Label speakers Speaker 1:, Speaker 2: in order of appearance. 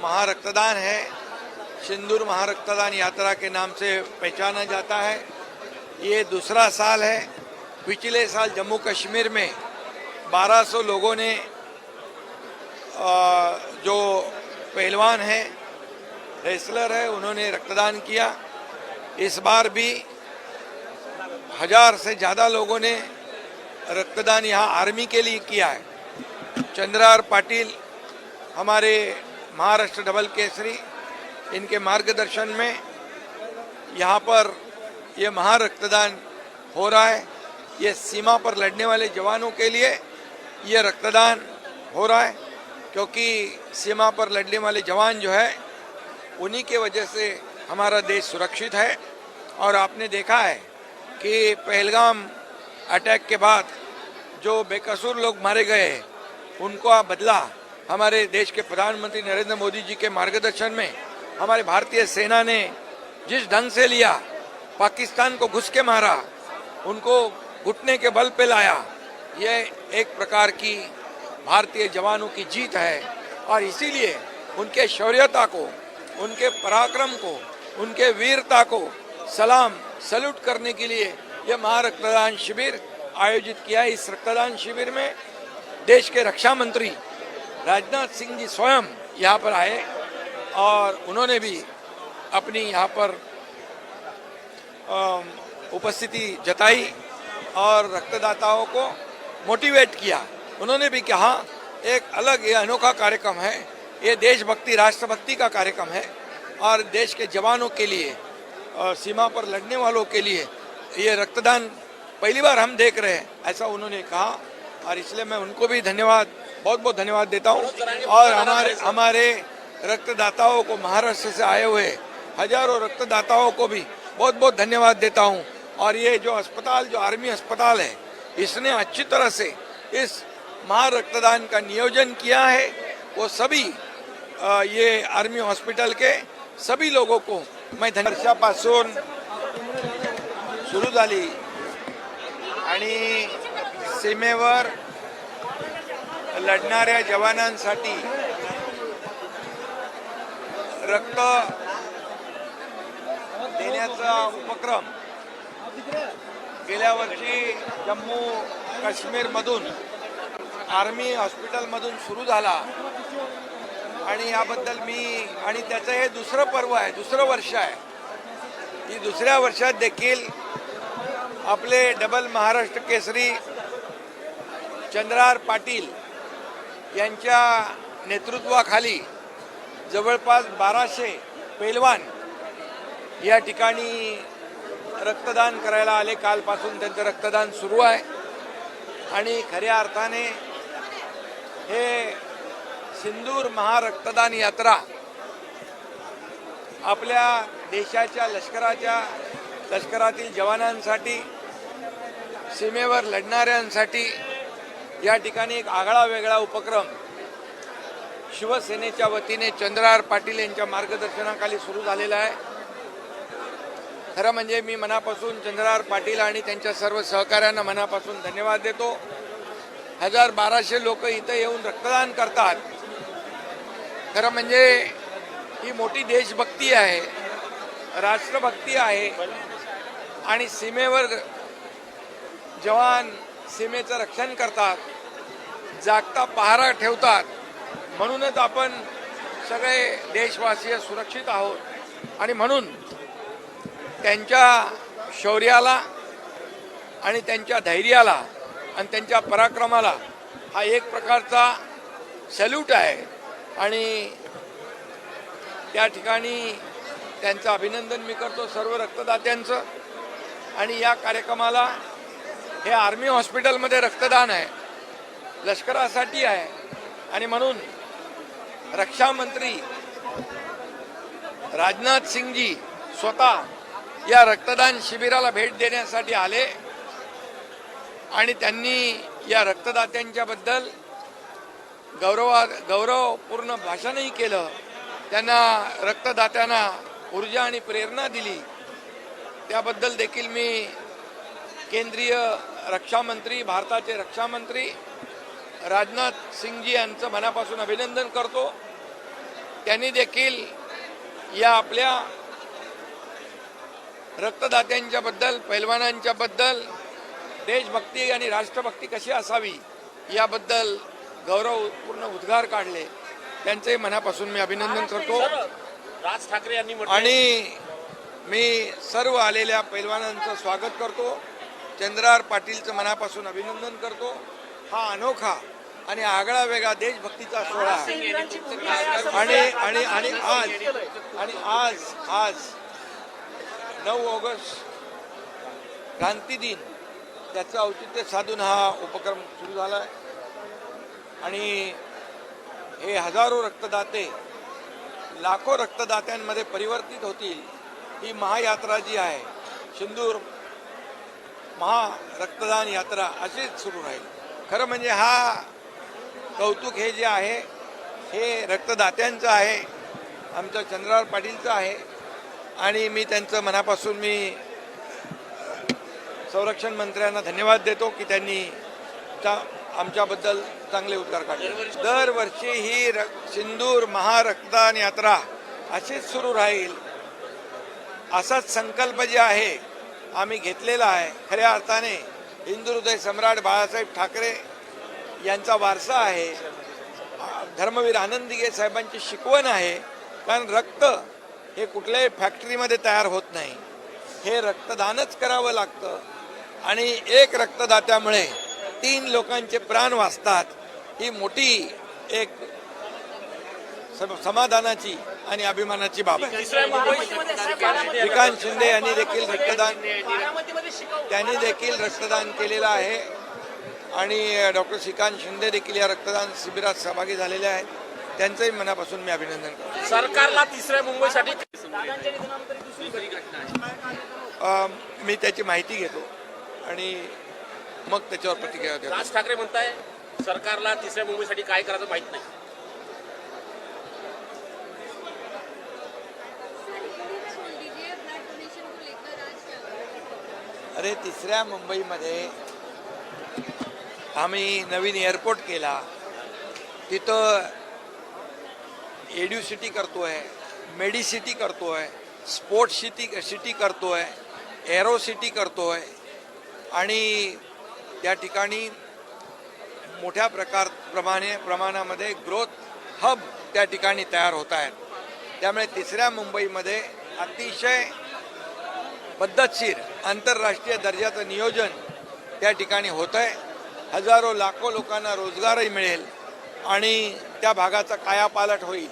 Speaker 1: महारक्तदान है, सिंदूर महारक्तदान यात्रा के नाम से पहचाना जाता है। ये दूसरा साल है। पिछले साल जम्मू कश्मीर में 1200 लोगों ने जो पहलवान है, रेसलर है, उन्होंने रक्तदान किया। इस बार भी 1000 से ज़्यादा लोगों ने रक्तदान यहाँ आर्मी के लिए किया है। चंद्रहार पाटिल हमारे महाराष्ट्र डबल केसरी, इनके मार्गदर्शन में यहाँ पर ये महारक्तदान हो रहा है। ये सीमा पर लड़ने वाले जवानों के लिए ये रक्तदान हो रहा है, क्योंकि सीमा पर लड़ने वाले जवान जो है उन्हीं के वजह से हमारा देश सुरक्षित है। और आपने देखा है कि पहलगाम अटैक के बाद जो बेकसूर लोग मारे गए उनको बदला हमारे देश के प्रधानमंत्री नरेंद्र मोदी जी के मार्गदर्शन में हमारे भारतीय सेना ने जिस ढंग से लिया, पाकिस्तान को घुस के मारा, उनको घुटने के बल पे लाया, ये एक प्रकार की भारतीय जवानों की जीत है। और इसीलिए उनके शौर्यता को, उनके पराक्रम को, उनके वीरता को सलाम सल्यूट करने के लिए यह महारक्तदान शिविर आयोजित किया है। इस रक्तदान शिविर में देश के रक्षा मंत्री राजनाथ सिंह जी स्वयं यहाँ पर आए और उन्होंने भी अपनी यहाँ पर उपस्थिति जताई और रक्तदाताओं को मोटिवेट किया। उन्होंने भी कहा एक अलग, ये अनोखा कार्यक्रम है, ये देशभक्ति, राष्ट्रभक्ति का कार्यक्रम है और देश के जवानों के लिए और सीमा पर लड़ने वालों के लिए ये रक्तदान पहली बार हम देख रहे हैं, ऐसा उन्होंने कहा। और इसलिए मैं उनको भी धन्यवाद, बहुत बहुत धन्यवाद देता हूँ। और हमारे रक्तदाताओं को, महाराष्ट्र से आए हुए हजारों रक्तदाताओं को भी बहुत बहुत धन्यवाद देता हूँ। और ये जो अस्पताल, जो आर्मी अस्पताल है, इसने अच्छी तरह से इस महारक्तदान का नियोजन किया है। वो सभी ये आर्मी हॉस्पिटल के सभी लोगों को मैं वर्षापासून सुरू झाली आणि सीमेवर लढणाऱ्या जवानांसाठी रक्त देण्याचा उपक्रम गेल्या वर्षी जम्मू काश्मीर मधून आर्मी हॉस्पिटल मधून सुरू झाला आणि याबद्दल मी, आणि त्याचं हे दुसरं पर्व आहे, दुसरं वर्ष आहे। ही दुसऱ्या वर्षात देखील आपले डबल महाराष्ट्र केसरी चंद्रहार पाटील यांच्या नेतृत्वाखाली जवळपास 1200 पैलवान या ठिकाणी रक्तदान करायला आले। कालपासून त्यांचं रक्तदान सुरू आहे आणि खऱ्या अर्थाने हे सिंदूर महारक्तदान यात्रा आपल्या देशाच्या लष्करातील जवानांसाठी, सीमेवर लढणाऱ्यांसाठी या ठिकाणी एक आगळा वेगळा उपक्रम शिवसेनेच्या वतीने चंद्रहार पाटील यांच्या मार्गदर्शनाखाली सुरू झालेला आहे। खरं म्हणजे मी मनापासून चंद्रहार पाटील आणि त्यांच्या सर्व सहकाऱ्यांना मनापासून धन्यवाद देतो। 1200 लोक इथे येऊन रक्तदान करतात। खरं म्हणजे ही मोठी देशभक्ती आहे, राष्ट्रभक्ती आहे आणि सीमेवर जवान सीमेचं रक्षण करतात, जागता पहारा ठेवतात, म्हणूनच आपण सगळे देशवासी सुरक्षित आहोत। आणि म्हणून त्यांच्या शौर्याला आणि त्यांच्या धैर्याला आणि त्यांच्या पराक्रमाला हा एक प्रकारचा सॅल्यूट आहे आणि त्या ठिकाणी त्यांचं अभिनंदन मी करतो सर्व रक्तदात्यांचं। आणि या कार्यक्रमाला हे आर्मी हॉस्पिटलमध्ये रक्तदान आहे, लष्करासाठी आहे आणि म्हणून रक्षा मंत्री राजनाथ सिंह जी स्वतः या रक्तदान शिबिराला भेट देण्यासाठी आले आणि त्यांनी या रक्तदात्यांच्या बद्दल गौरवपूर्ण भाषणही केलं। त्यांना रक्तदात्यांना ऊर्जा आणि प्रेरणा दिली। त्याबद्दल देखील मी केंद्रीय रक्षा मंत्री, भारताचे रक्षा मंत्री राजनाथ सिंह जी यांचं मनापासून अभिनंदन करतो। त्यांनी देखील या आपल्या रक्तदात्यांच्या बद्दल, पैलवानांच्या बद्दल देशभक्ती आणि राष्ट्रभक्ती कशी असावी याबद्दल गौरवपूर्ण उद्गार काढले. त्यांचे मनापासून मी अभिनंदन करतो.
Speaker 2: राज ठाकरे यांनी
Speaker 1: आणि मी सर्व आलेल्या पैलवानांचं स्वागत करतो. चंद्रहार पाटीलचं मनापासून अभिनंदन करतो. हा अनोखा आणि आगळा वेगळा देशभक्तीचा सोहळा आणि आणि आणि आज 9 ऑगस्ट क्रांती दिन त्याचं औचित्य साधून हा उपक्रम सुरू झाला आहे. आणि हे हजारो रक्तदाते लाखो रक्तदात्यांमध्ये परिवर्तित होतील ही महायात्रा जी आहे, सिंदूर रक्तदान यात्रा अशीच सुरू राहील. खरं म्हणजे हा कौतुक हे जे आहे हे रक्तदात्यांचं आहे, आमचं चंद्रहार पाटीलचं आहे. आणि मी त्यांचं मनापासून मी संरक्षण मंत्र्यांना धन्यवाद देतो की त्यांनी आमच्याबद्दल चांगले उद्गार काढले. दरवर्षी ही सिंदूर महारक्तदान यात्रा अशीच सुरू राहील असाच संकल्प जे आहे आम्ही घेतलेला आहे. खऱ्या अर्थाने हिंदुहृदय सम्राट बाळासाहेब ठाकरे यांचा वारसा आहे, धर्मवीर आनंद दिघे साहेबांची शिकवण आहे. कारण रक्त हे कुठल्याही फॅक्टरीमध्ये तयार होत नाही, हे रक्तदानच करावं लागतं. आणि एक रक्तदात्यामुळे 3 लोकांचे प्राण वाचतात. ही मोठी एक समाधानाची आणि अभिमानाची बाब आहे. श्रीकांत शिंदे यांनी देखील रक्तदान केलेलं आहे. आणि डॉक्टर श्रीकांत शिंदे देखील या रक्तदान शिबिरात सहभागी झालेले आहेत. त्यांचंही मनापासून मी अभिनंदन करतो.
Speaker 2: सरकारला तिसऱ्या मुंबईसाठी
Speaker 1: मी त्याची माहिती घेतो आणि मग त्याच्यावर प्रतिक्रिया देतो.
Speaker 2: राज ठाकरे म्हणताय सरकारला तिसऱ्या मुंबईसाठी काय करायचं माहित नाही.
Speaker 1: अरे तिसऱ्या मुंबईमध्ये आम्ही नवीन एअरपोर्ट केला, तिथं एड्युसिटी करतोय, मेडिसिटी करतोय, स्पोर्ट्स सिटी करतोय, एरो सिटी करतोय. आणि त्या ठिकाणी मोठ्या प्रमाणामध्ये ग्रोथ हब त्या ठिकाणी तयार होत आहेत. त्यामुळे तिसऱ्या मुंबईमध्ये अतिशय पद्धतशीर आंतरराष्ट्रीय दर्जाचं नियोजन त्या ठिकाणी होत आहे. हजारो लाखो लोकांना रोजगारही मिळेल आणि त्या भागाचा कायापालट होईल.